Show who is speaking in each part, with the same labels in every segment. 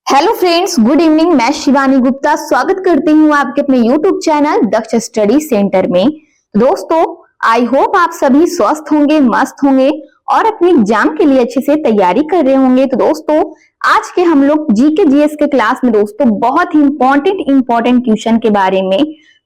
Speaker 1: Hello friends, good evening. मैं शिवानी गुप्ता स्वागत करती हूँ आपके अपने यूट्यूब चैनल दक्ष स्टडी सेंटर में। दोस्तों, आई होप आप सभी स्वस्थ होंगे, मस्त होंगे और अपने एग्जाम के लिए अच्छे से तैयारी कर रहे होंगे। तो दोस्तों, आज के हम लोग जीके जीएस के क्लास में दोस्तों बहुत ही इंपॉर्टेंट क्वेश्चन के बारे में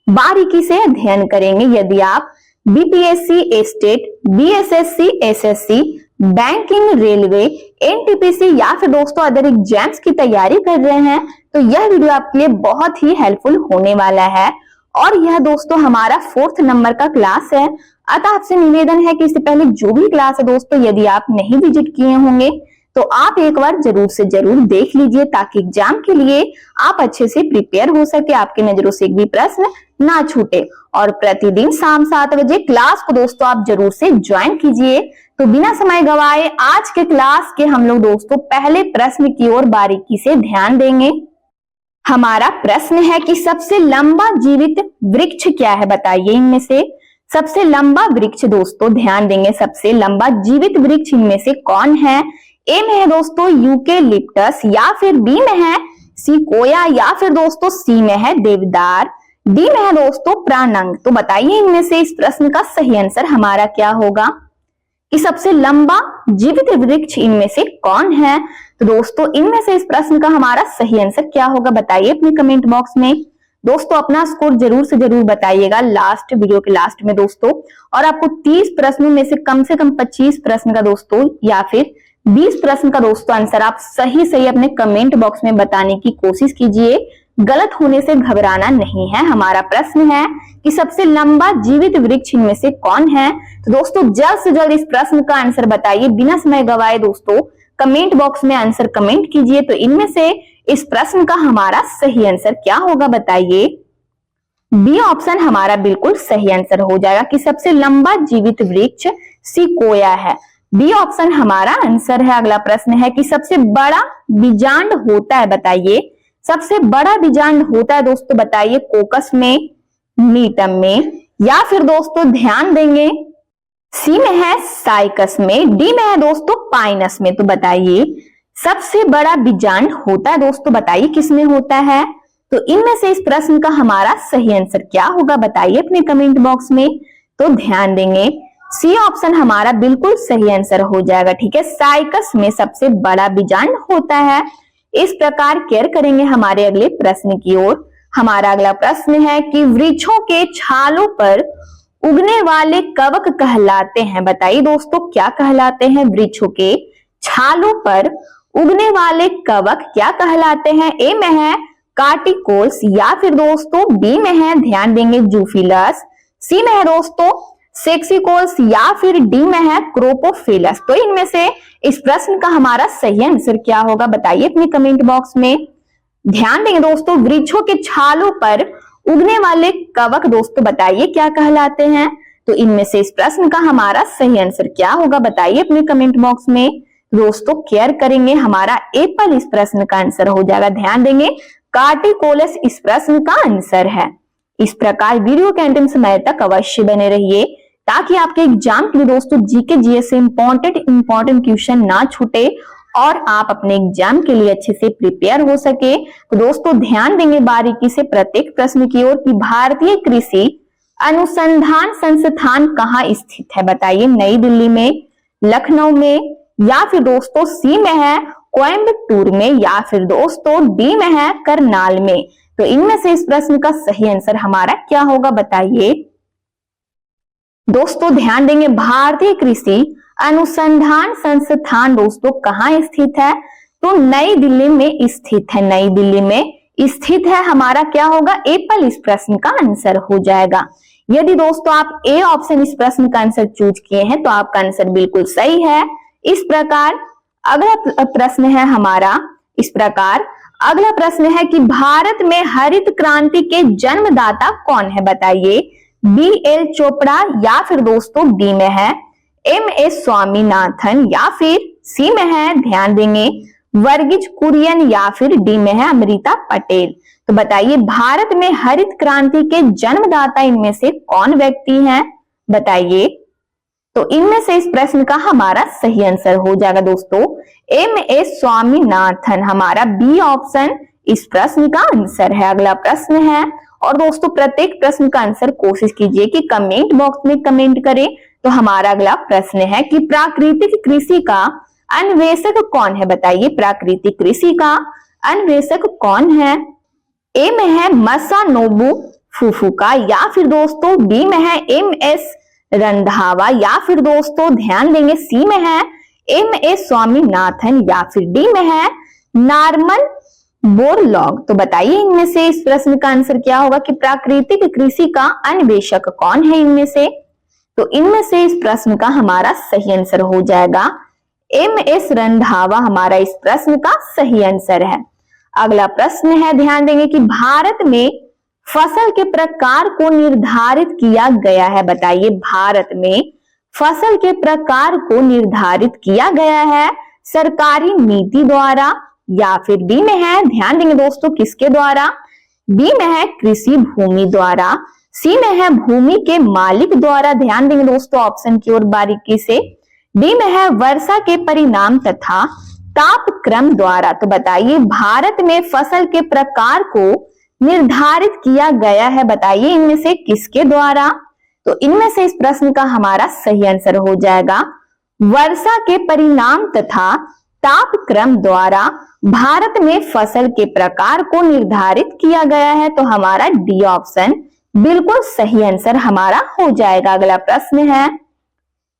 Speaker 1: बारीकी से अध्ययन करेंगे। यदि आप BPSC, state, BSSC, SSC, banking, railway, NTPC या फिर दोस्तों अदर एग्जाम्स की तैयारी कर रहे हैं तो यह वीडियो आपके लिए बहुत ही हेल्पफुल होने वाला है। और यह दोस्तों हमारा 4th नंबर का क्लास है। अतः आपसे निवेदन है कि इससे पहले जो भी क्लास है दोस्तों, यदि आप नहीं विजिट किए होंगे तो आप एक बार जरूर से जरूर देख लीजिए, ताकि एग्जाम के लिए आप अच्छे से प्रिपेयर हो सके, आपकी नजरों से एक भी प्रश्न ना छूटे। और प्रतिदिन शाम 7 बजे क्लास को दोस्तों आप जरूर से ज्वाइन कीजिए। तो बिना समय गवाए आज के क्लास के हम लोग दोस्तों पहले प्रश्न की ओर बारीकी से ध्यान देंगे। हमारा प्रश्न है कि सबसे लंबा जीवित वृक्ष क्या है, बताइए इनमें से सबसे लंबा वृक्ष। दोस्तों ध्यान देंगे, सबसे लंबा जीवित वृक्ष इनमें से कौन है। ए में है दोस्तों यूकेलिप्टस, या फिर बी में है सिकोया, या फिर दोस्तों सी में है देवदार, डी में है दोस्तों प्राणंग। तो बताइए इनमें से इस प्रश्न का सही आंसर हमारा क्या होगा कि सबसे लंबा जीवित वृक्ष इनमें से कौन है। तो दोस्तों इनमें से इस प्रश्न का हमारा सही आंसर क्या होगा, बताइए अपने कमेंट बॉक्स में। दोस्तों अपना स्कोर जरूर से जरूर बताइएगा लास्ट वीडियो के लास्ट में दोस्तों। और आपको 30 प्रश्नों में से कम 25 प्रश्न का दोस्तों या फिर 20 प्रश्न का दोस्तों आंसर आप सही अपने कमेंट बॉक्स में बताने की कोशिश कीजिए। गलत होने से घबराना नहीं है। हमारा प्रश्न है कि सबसे लंबा जीवित वृक्ष इनमें से कौन है। तो दोस्तों जल्द से जल्द इस प्रश्न का आंसर बताइए, बिना समय गवाए दोस्तों कमेंट बॉक्स में आंसर कमेंट कीजिए। तो इनमें से इस प्रश्न का हमारा सही आंसर क्या होगा, बताइए। बी ऑप्शन हमारा बिल्कुल सही आंसर हो जाएगा कि सबसे लंबा जीवित वृक्ष सिकोया है। बी ऑप्शन हमारा आंसर है। अगला प्रश्न है कि सबसे बड़ा बीजांड होता है, बताइए सबसे बड़ा बीजांड होता है दोस्तों, बताइए कोकस में, नीटम में, या फिर दोस्तों ध्यान देंगे सी में है साइकस में, डी में है दोस्तों पाइनस में। तो बताइए सबसे बड़ा बीजांड होता है दोस्तों, बताइए किसमें होता है। तो इनमें से इस प्रश्न का हमारा सही आंसर क्या होगा, बताइए अपने कमेंट बॉक्स में। तो ध्यान देंगे सी ऑप्शन हमारा बिल्कुल सही आंसर हो जाएगा। ठीक है, साइकस में सबसे बड़ा बीजांड होता है। इस प्रकार केयर करेंगे हमारे अगले प्रश्न की ओर। हमारा अगला प्रश्न है कि वृक्षों के छालों पर उगने वाले कवक कहलाते हैं, बताइए दोस्तों क्या कहलाते हैं। वृक्षों के छालों पर उगने वाले कवक क्या कहलाते हैं। ए में है कार्टिकोल्स, या फिर दोस्तों बी में है ध्यान देंगे जूफिलस, सी में है दोस्तों सेक्सिकोल्स, या फिर डी में है क्रोपोफिलस। तो इनमें से इस प्रश्न का हमारा सही आंसर क्या होगा, बताइए अपने कमेंट बॉक्स में। ध्यान देंगे दोस्तों वृक्षों के छालों पर उगने वाले कवक दोस्तों बताइए क्या कहलाते हैं। तो इनमें से इस प्रश्न का हमारा सही आंसर क्या होगा, बताइए अपने कमेंट बॉक्स में। दोस्तों केयर करेंगे हमारा एप्पल इस प्रश्न का आंसर हो जाएगा। ध्यान देंगे कार्टिकोलस इस प्रश्न का आंसर है। इस प्रकार वीडियो के अंतिम समय तक अवश्य बने रहिए, ताकि आपके एग्जाम के लिए दोस्तों जीके जीएस से इंपॉर्टेंट क्वेश्चन ना छूटे और आप अपने एग्जाम के लिए अच्छे से प्रिपेयर हो सके। तो दोस्तों ध्यान देंगे बारीकी से प्रत्येक प्रश्न की ओर कि भारतीय कृषि अनुसंधान संस्थान कहाँ स्थित है, बताइए नई दिल्ली में, लखनऊ में, या फिर दोस्तों सी में है कोयम्बटूर में, या फिर दोस्तों डी में है करनाल में। तो इनमें से इस प्रश्न का सही आंसर हमारा क्या होगा, बताइए। दोस्तों ध्यान देंगे भारतीय कृषि अनुसंधान संस्थान दोस्तों कहाँ स्थित है। तो नई दिल्ली में स्थित है। नई दिल्ली में स्थित है। हमारा क्या होगा, एप्पल इस प्रश्न का आंसर हो जाएगा। यदि दोस्तों आप ए ऑप्शन इस प्रश्न का आंसर चूज किए हैं तो आपका आंसर बिल्कुल सही है। इस प्रकार अगला प्रश्न है हमारा इस प्रकार अगला प्रश्न है कि भारत में हरित क्रांति के जन्मदाता कौन है, बताइए। बी.एल. चोपड़ा, या फिर दोस्तों डी में है एम.एस. स्वामीनाथन, या फिर सी में है ध्यान देंगे वर्गीज कुरियन, या फिर डी में है अमृता पटेल। तो बताइए भारत में हरित क्रांति के जन्मदाता इनमें से कौन व्यक्ति हैं, बताइए। तो इनमें से इस प्रश्न का हमारा सही आंसर हो जाएगा दोस्तों एम एस स्वामीनाथन, हमारा बी ऑप्शन इस प्रश्न का आंसर है। अगला प्रश्न है, और दोस्तों प्रत्येक प्रश्न का आंसर कोशिश कीजिए कि कमेंट बॉक्स में कमेंट करें। तो हमारा अगला प्रश्न है कि प्राकृतिक कृषि का अन्वेषक कौन है, बताइए प्राकृतिक कृषि का अन्वेषक कौन है। ए में है मसानोबु फुफुका, या फिर दोस्तों बी में है एम एस रंधावा, या फिर दोस्तों ध्यान देंगे सी में है एम एस स्वामीनाथन, या फिर डी में है नॉर्मन बोरलॉग। तो बताइए इनमें से इस प्रश्न का आंसर क्या होगा कि प्राकृतिक कृषि का अन्वेषक कौन है इनमें से। तो इनमें से इस प्रश्न का हमारा सही आंसर हो जाएगा एम एस रंधावा, हमारा इस प्रश्न का सही आंसर है। अगला प्रश्न है, ध्यान देंगे कि भारत में फसल के प्रकार को निर्धारित किया गया है, बताइए भारत में फसल के प्रकार को निर्धारित किया गया है सरकारी नीति द्वारा, या फिर डी में है, ध्यान देंगे दोस्तों किसके द्वारा, बी में है कृषि भूमि द्वारा, सी में है भूमि के मालिक द्वारा, ध्यान देंगे दोस्तों ऑप्शन की ओर बारीकी से, डी में है वर्षा के परिणाम तथा तापक्रम द्वारा। तो बताइए भारत में फसल के प्रकार को निर्धारित किया गया है, बताइए इनमें से किसके द्वारा। तो इनमें से इस प्रश्न का हमारा सही आंसर हो जाएगा वर्षा के परिणाम तथा तापक्रम द्वारा भारत में फसल के प्रकार को निर्धारित किया गया है। तो हमारा डी ऑप्शन बिल्कुल सही आंसर हमारा हो जाएगा। अगला प्रश्न है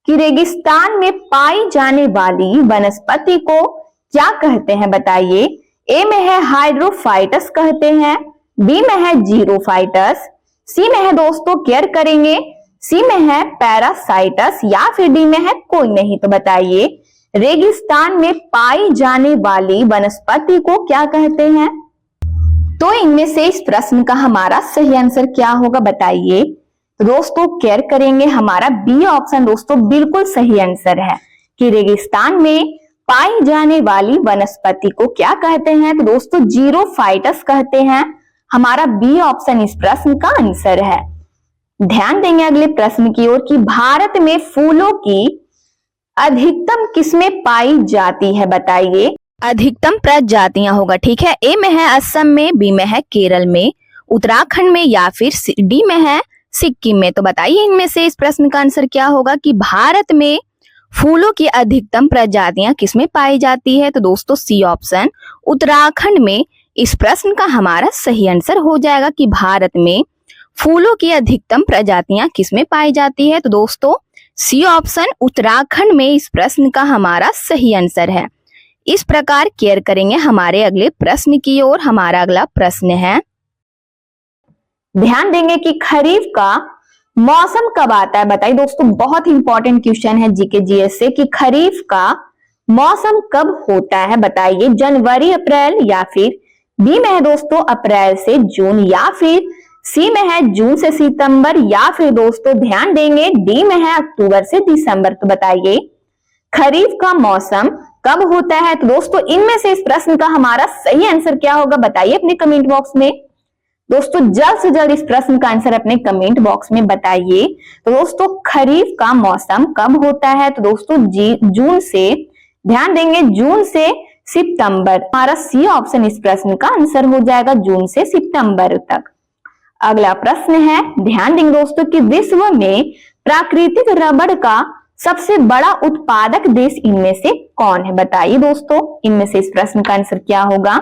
Speaker 1: कि रेगिस्तान में पाई जाने वाली वनस्पति को क्या कहते हैं, बताइए। ए में है हाइड्रोफाइटस कहते हैं, बी में है जीरोफाइटस, सी में है दोस्तों केयर करेंगे, सी में है पैरासाइटस, या फिर डी में है कोई नहीं। तो बताइए रेगिस्तान में पाई जाने वाली वनस्पति को क्या कहते हैं। तो इनमें से इस प्रश्न का हमारा सही आंसर क्या होगा, बताइए। तो दोस्तों केयर करेंगे, हमारा बी ऑप्शन दोस्तों बिल्कुल सही आंसर है कि रेगिस्तान में पाई जाने वाली वनस्पति को क्या कहते हैं। तो दोस्तों जीरोफाइटस कहते हैं, हमारा बी ऑप्शन इस प्रश्न का आंसर है। ध्यान देंगे अगले प्रश्न की ओर कि भारत में फूलों की अधिकतम किस्में पाई जाती है, बताइए। अधिकतम प्रजातियां होगा, ठीक है। ए में है असम में, बी में है केरल में, उत्तराखंड में, या फिर डी में है सिक्किम में। तो बताइए इनमें से इस प्रश्न का आंसर क्या होगा कि भारत में फूलों की अधिकतम प्रजातियां किसमें पाई जाती है। तो दोस्तों सी ऑप्शन उत्तराखंड में इस प्रश्न का हमारा सही आंसर हो जाएगा कि भारत में फूलों की अधिकतम प्रजातियां किसमें पाई जाती है। तो दोस्तों सी ऑप्शन उत्तराखंड में इस प्रश्न का हमारा सही आंसर है। इस प्रकार केयर करेंगे हमारे अगले प्रश्न की ओर। हमारा अगला प्रश्न है, ध्यान देंगे कि खरीफ का मौसम कब आता है, बताइए दोस्तों। बहुत इंपॉर्टेंट क्वेश्चन है जीके जीएस से कि खरीफ का मौसम कब होता है, बताइए। जनवरी अप्रैल, या फिर बी में है दोस्तों अप्रैल से जून, या फिर सी में है जून से सितंबर, या फिर दोस्तों ध्यान देंगे डी में है अक्टूबर से दिसंबर। तो बताइए खरीफ का मौसम कब होता है। तो दोस्तों इनमें से इस प्रश्न का हमारा सही आंसर क्या होगा, बताइए अपने कमेंट बॉक्स में। दोस्तों जल्द से जल्द इस प्रश्न का आंसर अपने कमेंट बॉक्स में बताइए। तो दोस्तों खरीफ का मौसम कब होता है। तो दोस्तों जून से, ध्यान देंगे जून से सितंबर, हमारा सी ऑप्शन इस प्रश्न का आंसर हो जाएगा जून से सितंबर तक। अगला प्रश्न है, ध्यान देंगे दोस्तों कि विश्व में प्राकृतिक रबड़ का सबसे बड़ा उत्पादक देश इनमें से कौन है, बताइए दोस्तों। इनमें से इस प्रश्न का आंसर क्या होगा।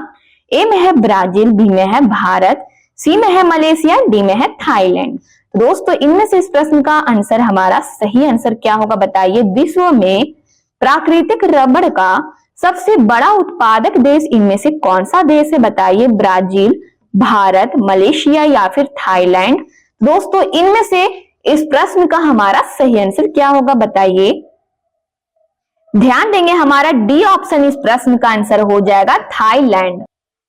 Speaker 1: ए में है ब्राजील, बी में है भारत, सी में है मलेशिया, डी में है थाईलैंड। दोस्तों इनमें से इस प्रश्न का आंसर हमारा सही आंसर क्या होगा, बताइए। विश्व में प्राकृतिक रबड़ का सबसे बड़ा उत्पादक देश इनमें से कौन सा देश है, बताइए। ब्राजील, भारत, मलेशिया, या फिर थाईलैंड। दोस्तों इनमें से इस प्रश्न का हमारा सही आंसर क्या होगा, बताइए। ध्यान देंगे हमारा डी ऑप्शन इस प्रश्न का आंसर हो जाएगा थाईलैंड।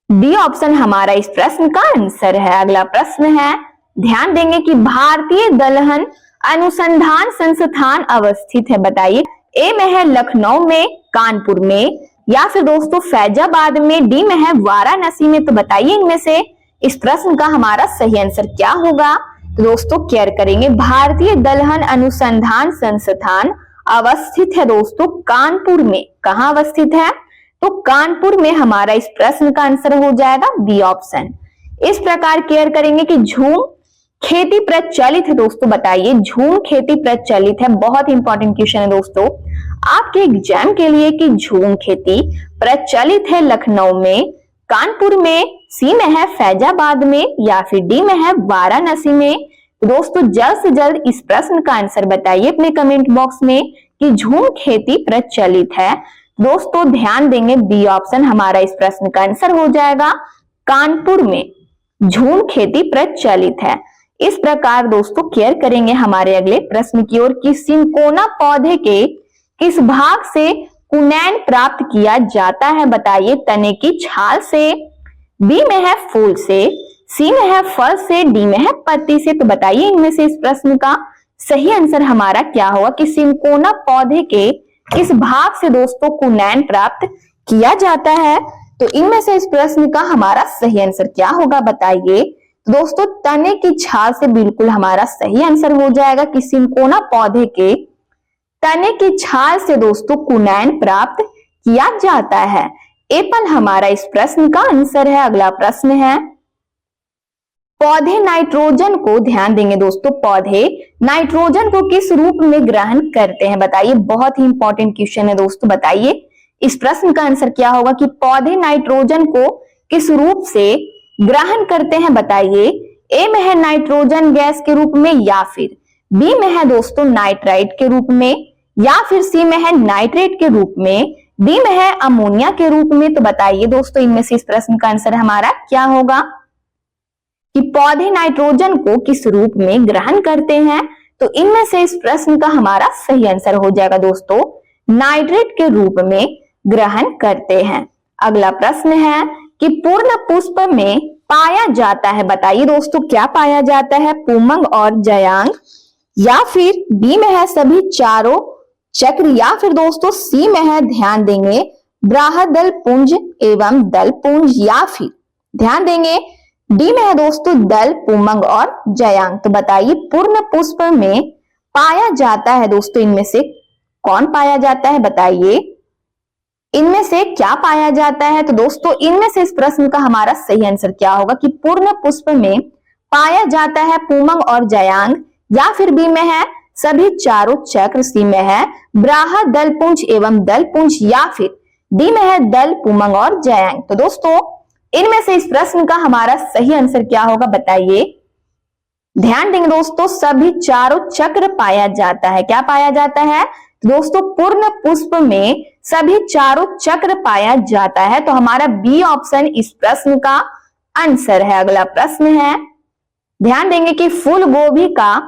Speaker 1: डी ऑप्शन हमारा इस प्रश्न का आंसर है। अगला प्रश्न है, ध्यान देंगे कि भारतीय दलहन अनुसंधान संस्थान अवस्थित है, बताइए। ए में है लखनऊ में, कानपुर में, या फिर दोस्तों फैजाबाद में, डी में है वाराणसी में। तो बताइए इनमें से इस प्रश्न का हमारा सही आंसर क्या होगा। तो दोस्तों केयर करेंगे भारतीय दलहन अनुसंधान संस्थान अवस्थित है दोस्तों कानपुर में। कहां अवस्थित है? तो कानपुर में हमारा इस प्रश्न का आंसर हो जाएगा बी ऑप्शन। इस प्रकार केयर करेंगे कि झूम खेती प्रचलित है दोस्तों, बताइए झूम खेती प्रचलित है। बहुत इंपॉर्टेंट क्वेश्चन है दोस्तों आपके एग्जाम के लिए कि झूम खेती प्रचलित है लखनऊ में, कानपुर में, सी में है फैजाबाद में या फिर डी में है वाराणसी में। दोस्तों जल्द से जल्द इस प्रश्न का आंसर बताइए अपने कमेंट बॉक्स में कि झूम खेती प्रचलित है। दोस्तों ध्यान देंगे बी ऑप्शन हमारा इस प्रश्न का आंसर हो जाएगा, कानपुर में झूम खेती प्रचलित है। इस प्रकार दोस्तों केयर करेंगे हमारे अगले प्रश्न की ओर कि सिंकोना पौधे के किस भाग से कुनैन प्राप्त किया जाता है? बताइए तने की छाल से, बी में है फूल से, सी में है फल से, डी में है पत्ती से। तो बताइए इनमें से इस प्रश्न का सही आंसर हमारा क्या होगा कि सिंकोना पौधे के किस भाग से दोस्तों कुनैन प्राप्त किया जाता है? तो इनमें से इस प्रश्न का हमारा सही आंसर क्या होगा बताइए। तो दोस्तों तने की छाल से बिल्कुल हमारा सही आंसर हो जाएगा कि सिंकोना पौधे के तने की छाल से दोस्तों कुनैन प्राप्त किया जाता है। एप्पल हमारा इस प्रश्न का आंसर है। अगला प्रश्न है पौधे नाइट्रोजन को, ध्यान देंगे दोस्तों, पौधे नाइट्रोजन को किस रूप में ग्रहण करते हैं? बताइए बहुत ही इंपॉर्टेंट क्वेश्चन है दोस्तों, बताइए इस प्रश्न का आंसर क्या होगा कि पौधे नाइट्रोजन को किस रूप से ग्रहण करते हैं? बताइए ए में है नाइट्रोजन गैस के रूप में या फिर बी में है दोस्तों नाइट्राइट के रूप में या फिर सी में है नाइट्रेट के रूप में, डी में है अमोनिया के रूप में। तो बताइए दोस्तों इनमें से इस प्रश्न का आंसर हमारा क्या होगा कि पौधे नाइट्रोजन को किस रूप में ग्रहण करते हैं? तो इनमें से इस प्रश्न का हमारा सही आंसर हो जाएगा दोस्तों नाइट्रेट के रूप में ग्रहण करते हैं। अगला प्रश्न है कि पूर्ण पुष्प में पाया जाता है, बताइए दोस्तों क्या पाया जाता है? पुमंग और जयांग या फिर बी में है सभी चारों चक्र या फिर दोस्तों सी में है, ध्यान देंगे, ब्राहदल पुंज एवं दल पुंज या फिर ध्यान देंगे डी में है दोस्तों दल, पुमंग और जयांग। तो बताइए पूर्ण पुष्प में पाया जाता है दोस्तों इनमें से कौन पाया जाता है? बताइए इनमें से क्या पाया जाता है? तो दोस्तों इनमें से इस प्रश्न का हमारा सही आंसर क्या होगा कि पूर्ण पुष्प में पाया जाता है पुमंग और जयांग या फिर बी में है सभी चारों चक्र, सी में है ब्राह दल पुंज एवं दल पुंज या फिर डी में है दल, पुमंग और जयांग। तो दोस्तों इनमें से इस प्रश्न का हमारा सही आंसर क्या होगा बताइए। ध्यान देंगे दोस्तों सभी चारों चक्र पाया जाता है। क्या पाया जाता है? दोस्तों पूर्ण पुष्प में सभी चारों चक्र पाया जाता है। तो हमारा बी ऑप्शन इस प्रश्न का आंसर है। अगला प्रश्न है ध्यान देंगे कि फूल गोभी का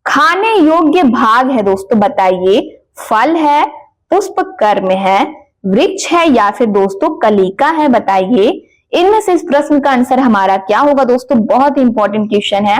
Speaker 1: खाने योग्य भाग है दोस्तों, बताइए फल है, पुष्प कर्म है, वृक्ष है या फिर दोस्तों कलिका है? बताइए इनमें से इस प्रश्न का आंसर हमारा क्या होगा दोस्तों। बहुत इंपॉर्टेंट क्वेश्चन है।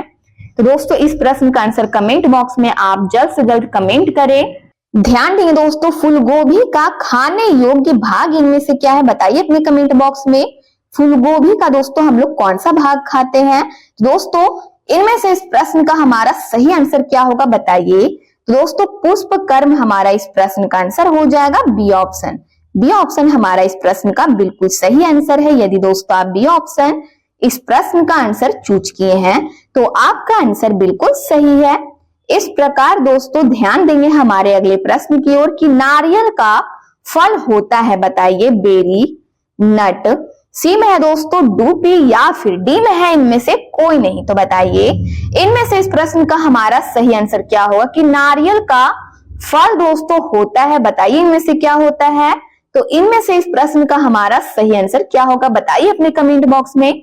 Speaker 1: तो दोस्तों इस प्रश्न का आंसर कमेंट बॉक्स में आप जल्द से जल्द कमेंट करें। ध्यान देंगे दोस्तों फूल गोभी का खाने योग्य भाग इनमें से क्या है? बताइए अपने कमेंट बॉक्स में फूल गोभी का दोस्तों हम लोग कौन सा भाग खाते हैं? दोस्तों इनमें से इस प्रश्न का हमारा सही आंसर क्या होगा बताइए। तो दोस्तों पुष्प कर्म हमारा इस प्रश्न का आंसर हो जाएगा बी ऑप्शन। बी ऑप्शन हमारा इस प्रश्न का बिल्कुल सही आंसर है। यदि दोस्तों आप बी ऑप्शन इस प्रश्न का आंसर चूज किए हैं तो आपका आंसर बिल्कुल सही है। इस प्रकार दोस्तों ध्यान देंगे हमारे अगले प्रश्न की ओर कि नारियल का फल होता है, बताइए बेरी, नट, सी में है दोस्तों डूपी या फिर डी में है इनमें से कोई नहीं। तो बताइए इनमें से इस प्रश्न का हमारा सही आंसर क्या होगा कि नारियल का फल दोस्तों होता है। बताइए इनमें से क्या होता है? तो इनमें से इस प्रश्न का हमारा सही आंसर क्या होगा बताइए अपने कमेंट बॉक्स में।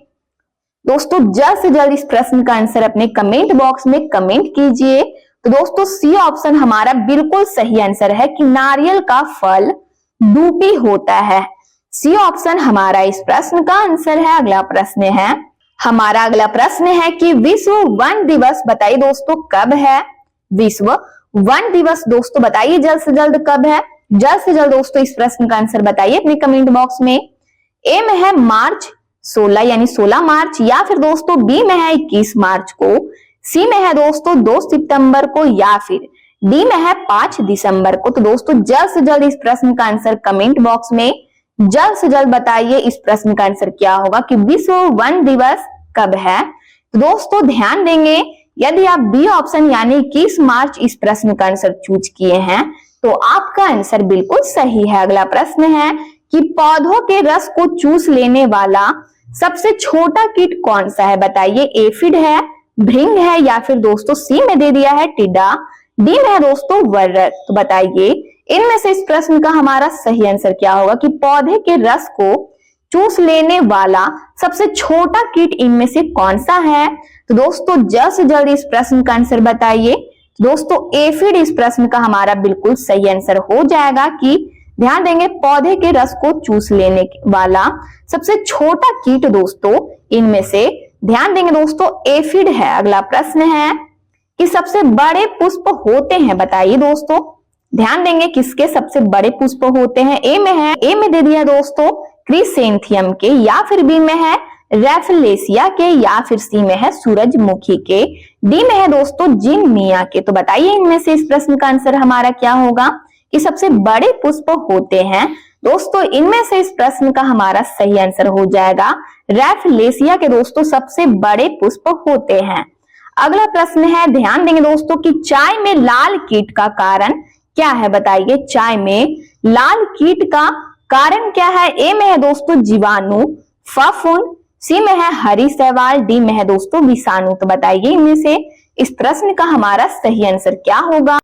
Speaker 1: दोस्तों जल्द से जल्द इस प्रश्न का आंसर अपने कमेंट बॉक्स में कमेंट कीजिए। तो दोस्तों सी ऑप्शन हमारा बिल्कुल सही आंसर है कि नारियल का फल डूपी होता है। सी ऑप्शन हमारा इस प्रश्न का आंसर है। अगला प्रश्न है हमारा अगला प्रश्न है कि विश्व वन दिवस बताइए दोस्तों कब है? विश्व वन दिवस दोस्तों बताइए जल्द से जल्द कब है? जल्द से जल्द दोस्तों इस प्रश्न का आंसर बताइए अपने कमेंट बॉक्स में। ए में है मार्च 16 यानी 16 मार्च या फिर दोस्तों बी में है 21 मार्च को, सी में है दोस्तों 2 सितंबर को या फिर डी में है 5 दिसंबर को। तो दोस्तों जल्द से जल्द इस प्रश्न का आंसर कमेंट बॉक्स में जल्द से जल्द बताइए इस प्रश्न का आंसर क्या होगा कि विश्व वन दिवस कब है। तो दोस्तों ध्यान देंगे, यदि आप बी ऑप्शन यानी 21 मार्च इस प्रश्न का आंसर चूज किए हैं तो आपका आंसर बिल्कुल सही है। अगला प्रश्न है कि पौधों के रस को चूस लेने वाला सबसे छोटा कीट कौन सा है, बताइए। एफिड है, भृंग है, या फिर दोस्तों सी में दे दिया है टिड्डा, डी में है दोस्तों वर्रक। तो बताइए इनमें से इस प्रश्न का हमारा सही आंसर क्या होगा कि पौधे के रस को चूस लेने वाला सबसे छोटा कीट इनमें से कौन सा है। तो दोस्तों जल्द से जल्द इस प्रश्न का आंसर बताइए। दोस्तों एफिड इस प्रश्न का हमारा बिल्कुल सही आंसर हो जाएगा कि ध्यान देंगे पौधे के रस को चूस लेने वाला सबसे छोटा कीट दोस्तों इनमें से ध्यान देंगे दोस्तों एफिड है। अगला प्रश्न है कि सबसे बड़े पुष्प होते हैं, बताइए दोस्तों। ध्यान देंगे किसके सबसे बड़े पुष्प होते हैं। ए में दे दिया दोस्तों क्रिसेंथियम के, या फिर बी में है रेफलेसिया के, या फिर सी में है सूरजमुखी के, डी में है दोस्तों जिननिया के। तो बताइए इनमें से इस प्रश्न का आंसर हमारा क्या होगा कि सबसे बड़े पुष्प होते हैं। दोस्तों इनमें से इस प्रश्न का हमारा सही आंसर हो जाएगा रेफलेसिया के दोस्तों सबसे बड़े पुष्प होते हैं। अगला प्रश्न है, ध्यान देंगे दोस्तों कि चाय में लाल कीट का कारण क्या है, बताइए। चाय में लाल कीट का कारण क्या है। ए में है दोस्तों जीवाणु, फफूंद, सी में है हरी शैवाल, डी में है दोस्तों विषाणु। तो बताइए इनमें से इस प्रश्न का हमारा सही आंसर क्या होगा,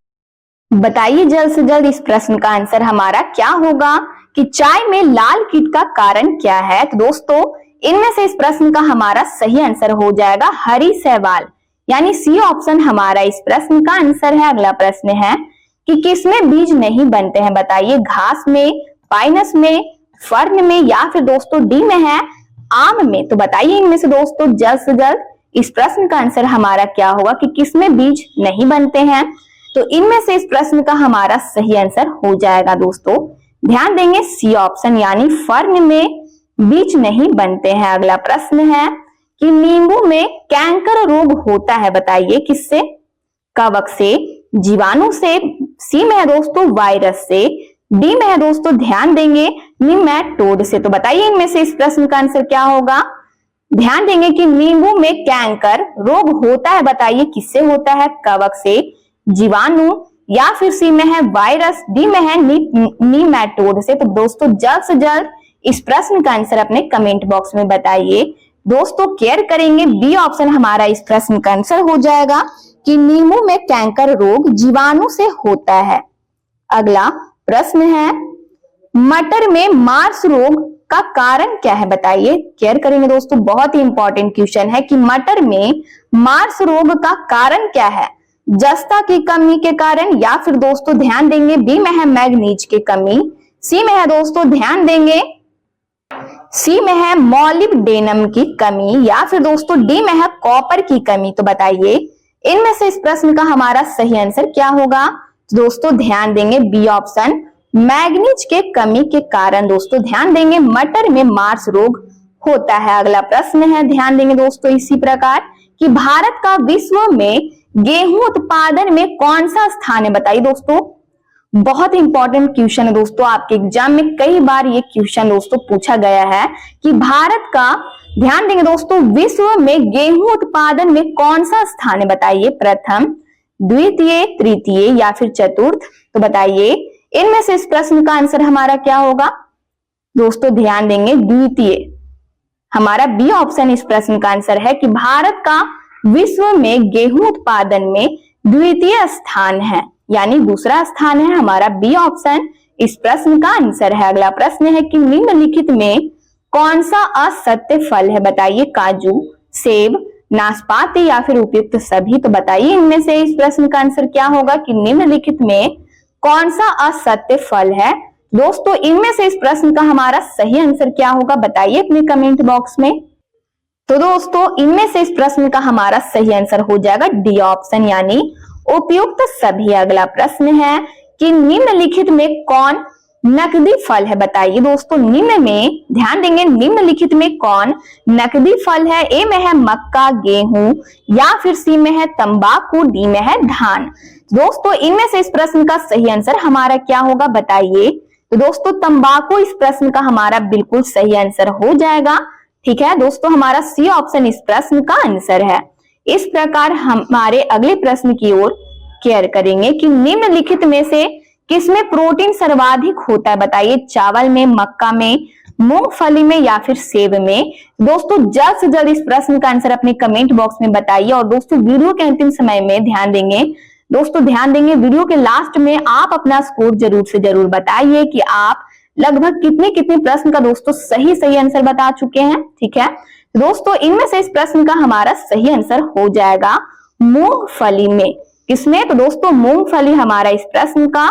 Speaker 1: बताइए जल्द से जल्द इस प्रश्न का आंसर हमारा क्या होगा कि चाय में लाल कीट का कारण क्या है। तो दोस्तों इनमें से इस प्रश्न का हमारा सही आंसर हो जाएगा हरी शैवाल, यानी सी ऑप्शन हमारा इस प्रश्न का आंसर है। अगला प्रश्न है कि किसमें बीज नहीं बनते हैं, बताइए। घास में, पाइनस में, फर्न में, या फिर दोस्तों डी में है आम में। तो बताइए इनमें से दोस्तों जल्द से जल्द इस प्रश्न का आंसर हमारा क्या होगा कि किसमें बीज नहीं बनते हैं। तो इनमें से इस प्रश्न का हमारा सही आंसर हो जाएगा दोस्तों ध्यान देंगे सी ऑप्शन, यानी फर्न में बीज नहीं बनते हैं। अगला प्रश्न है कि नींबू में कैंकर रोग होता है, बताइए किससे। कवक से, जीवाणु से, सी में है दोस्तों वायरस से, डी में है दोस्तों ध्यान देंगे निमैटोड से। तो बताइए इनमें से इस प्रश्न का आंसर क्या होगा। ध्यान देंगे कि नींबू में कैंकर रोग होता है, बताइए किससे होता है। कवक से, जीवाणु, या फिर सी में है वायरस, डी में है निमैटोड से। तो दोस्तों जल्द से जल्द इस प्रश्न का आंसर अपने कमेंट बॉक्स में बताइए। दोस्तों केयर करेंगे बी ऑप्शन हमारा इस प्रश्न का आंसर हो जाएगा कि नींबू में कैंकर रोग जीवाणु से होता है। अगला प्रश्न है, मटर में मार्स रोग का कारण क्या है, बताइए। केयर करेंगे दोस्तों, बहुत ही इंपॉर्टेंट क्वेश्चन है कि मटर में मार्स रोग का कारण क्या है। जस्ता की कमी के कारण, या फिर दोस्तों ध्यान देंगे बी में है मैग्नीज की कमी, सी में है दोस्तों ध्यान देंगे सी में है मॉलिब्डेनम की कमी, या फिर दोस्तों डी में है कॉपर की कमी। तो बताइए इनमें से इस प्रश्न का हमारा सही आंसर क्या होगा। दोस्तों ध्यान देंगे बी ऑप्शन मैग्नीज के कमी के कारण दोस्तों ध्यान देंगे मटर में मार्स रोग होता है। अगला प्रश्न है, ध्यान देंगे दोस्तों इसी प्रकार कि भारत का विश्व में गेहूं उत्पादन में कौन सा स्थान है, बताइए दोस्तों। बहुत इंपॉर्टेंट क्वेश्चन है दोस्तों, आपके एग्जाम में कई बार ये क्वेश्चन दोस्तों पूछा गया है कि भारत का ध्यान देंगे दोस्तों विश्व में गेहूं उत्पादन में कौन सा स्थान है, बताइए। प्रथम, द्वितीय, तृतीय, या फिर चतुर्थ। तो बताइए इनमें से इस प्रश्न का आंसर हमारा क्या होगा। दोस्तों ध्यान देंगे द्वितीय, हमारा बी ऑप्शन इस प्रश्न का आंसर है कि भारत का विश्व में गेहूं उत्पादन में द्वितीय स्थान है, यानी दूसरा स्थान है हमारा बी ऑप्शन इस प्रश्न का आंसर है। अगला प्रश्न है कि निम्नलिखित में कौन सा असत्य फल है, बताइए। काजू, सेब, नाशपाती, या फिर उपयुक्त सभी। तो बताइए इनमें से इस प्रश्न का आंसर क्या होगा कि निम्नलिखित में कौन सा असत्य फल है। दोस्तों इनमें से इस प्रश्न का हमारा सही आंसर क्या होगा, बताइए अपने कमेंट बॉक्स में। तो दोस्तों इनमें से इस प्रश्न का हमारा सही आंसर हो जाएगा डी ऑप्शन, यानी उपयुक्त सभी। अगला प्रश्न है कि निम्नलिखित में कौन नकदी फल है? बताइए दोस्तों, निम्न में ध्यान देंगे, निम्नलिखित में कौन नकदी फल है? ए में है मक्का, गेहूं, या फिर सी में है तंबाकू, डी में है धान। दोस्तों इनमें से इस प्रश्न का सही आंसर हमारा क्या होगा बताइए? तो दोस्तों तंबाकू इस प्रश्न का हमारा बिल्कुल सही आंसर हो जाएगा। ठीक है दोस्तों, हमारा सी ऑप्शन इस प्रश्न का आंसर है। इस प्रकार हमारे अगले प्रश्न की ओर केयर करेंगे कि निम्नलिखित में से किसमें प्रोटीन सर्वाधिक होता है? बताइए, चावल में, मक्का में, मूंगफली में, या फिर सेब में? दोस्तों जल्द से जल्द इस प्रश्न का आंसर अपने कमेंट बॉक्स में बताइए। और दोस्तों वीडियो के अंतिम समय में ध्यान देंगे, दोस्तों ध्यान देंगे, वीडियो के लास्ट में आप अपना स्कोर जरूर से जरूर बताइए कि आप लगभग कितने प्रश्न का दोस्तों सही आंसर बता चुके हैं। ठीक है दोस्तों, इनमें से इस प्रश्न का हमारा सही आंसर हो जाएगा मूंगफली में। किसमें? तो दोस्तों मूंगफली हमारा इस प्रश्न का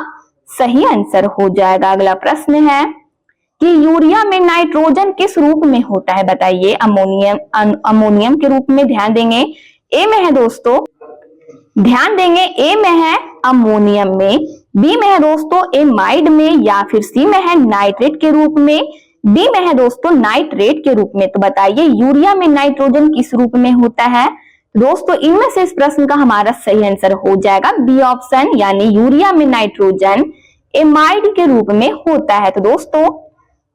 Speaker 1: सही आंसर हो जाएगा। अगला प्रश्न है कि यूरिया में नाइट्रोजन किस रूप में होता है? बताइए, अमोनियम के रूप में। ध्यान देंगे, ए में है दोस्तों, ध्यान देंगे, ए में है अमोनियम में, बी में है दोस्तों एमाइड में, या फिर सी में है नाइट्रेट के रूप में, डी में है दोस्तों नाइट्रेट के रूप में। तो बताइए यूरिया में नाइट्रोजन किस रूप में होता है? दोस्तों इनमें से इस प्रश्न का हमारा सही आंसर हो जाएगा बी ऑप्शन, यानी यूरिया में नाइट्रोजन एमाइड के रूप में होता है। तो दोस्तों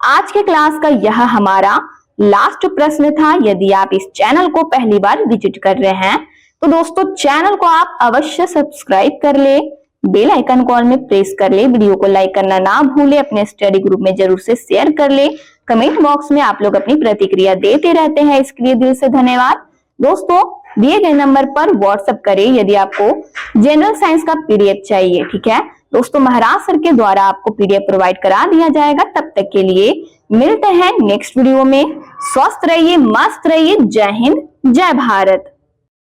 Speaker 1: आज के क्लास का यह हमारा लास्ट प्रश्न था। यदि आप इस चैनल को पहली बार विजिट कर रहे हैं तो दोस्तों चैनल को आप अवश्य सब्सक्राइब कर ले, बेल आइकन को ऑल में प्रेस कर ले, वीडियो को लाइक करना ना भूले, अपने स्टडी ग्रुप में जरूर से शेयर कर ले। कमेंट बॉक्स में आप लोग अपनी प्रतिक्रिया देते रहते हैं, इसके लिए दिल से धन्यवाद। दोस्तों दिए गए नंबर पर व्हाट्सएप करें यदि आपको जनरल साइंस का पीडीएफ चाहिए। ठीक है दोस्तों, महाराज सर के द्वारा आपको पीडीएफ प्रोवाइड करा दिया जाएगा। तब तक के लिए मिलते हैं नेक्स्ट वीडियो में। स्वस्थ रहिए, मस्त रहिए। जय हिंद, जय भारत।